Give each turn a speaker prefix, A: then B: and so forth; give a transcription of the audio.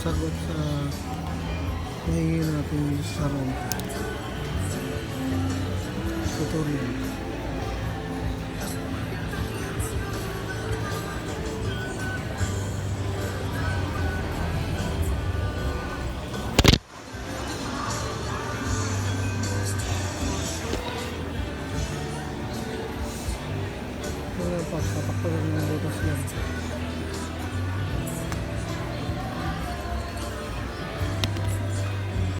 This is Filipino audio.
A: sagot sa hihingin natin sa room tutorial. Papakulan ng butas yan.